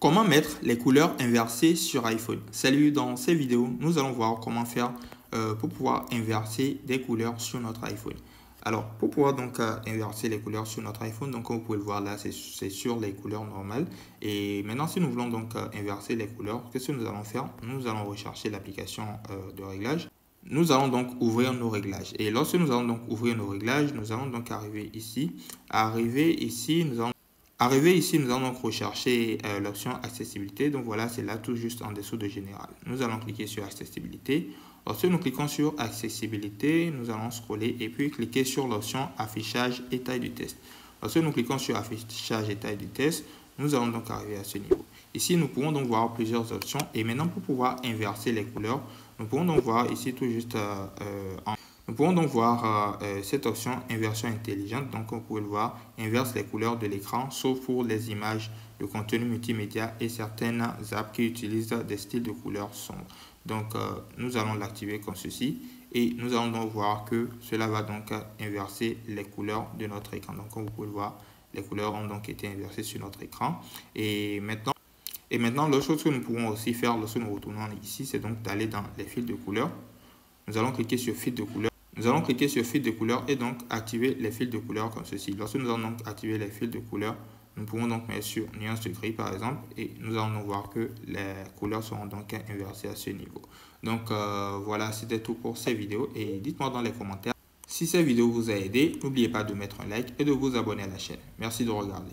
Comment mettre les couleurs inversées sur iPhone? Salut, dans cette vidéo, nous allons voir comment faire pour pouvoir inverser des couleurs sur notre iPhone. Alors, pour pouvoir donc inverser les couleurs sur notre iPhone, donc comme vous pouvez le voir là, c'est sur les couleurs normales. Et maintenant, si nous voulons donc inverser les couleurs, qu'est-ce que nous allons faire? Nous allons rechercher l'application de réglage. Nous allons donc ouvrir nos réglages. Et lorsque nous allons donc ouvrir nos réglages, nous allons donc arriver ici. Arrivé ici, nous allons donc rechercher l'option accessibilité. Donc voilà, c'est là tout juste en dessous de général. Nous allons cliquer sur accessibilité. Lorsque nous cliquons sur accessibilité, nous allons scroller et puis cliquer sur l'option affichage et taille du test. Lorsque nous cliquons sur affichage et taille du test, nous allons donc arriver à ce niveau. Ici, nous pouvons donc voir plusieurs options. Et maintenant, pour pouvoir inverser les couleurs, nous pouvons donc voir ici tout juste Nous pouvons donc voir cette option inversion intelligente. Donc, comme vous pouvez le voir, inverse les couleurs de l'écran, sauf pour les images de contenu multimédia et certaines apps qui utilisent des styles de couleurs sombres. Donc, nous allons l'activer comme ceci et nous allons donc voir que cela va donc inverser les couleurs de notre écran. Donc, comme vous pouvez le voir, les couleurs ont donc été inversées sur notre écran. Et maintenant, l'autre chose que nous pouvons aussi faire lorsque nous retournons ici, c'est donc d'aller dans les fils de couleurs. Nous allons cliquer sur fils de couleurs. Nous allons cliquer sur fil de couleur et donc activer les fils de couleur comme ceci. Lorsque nous allons donc activer les fils de couleur, nous pouvons donc mettre sur nuance de gris par exemple et nous allons donc voir que les couleurs seront donc inversées à ce niveau. Donc voilà, c'était tout pour cette vidéo et dites-moi dans les commentaires si cette vidéo vous a aidé. N'oubliez pas de mettre un like et de vous abonner à la chaîne. Merci de regarder.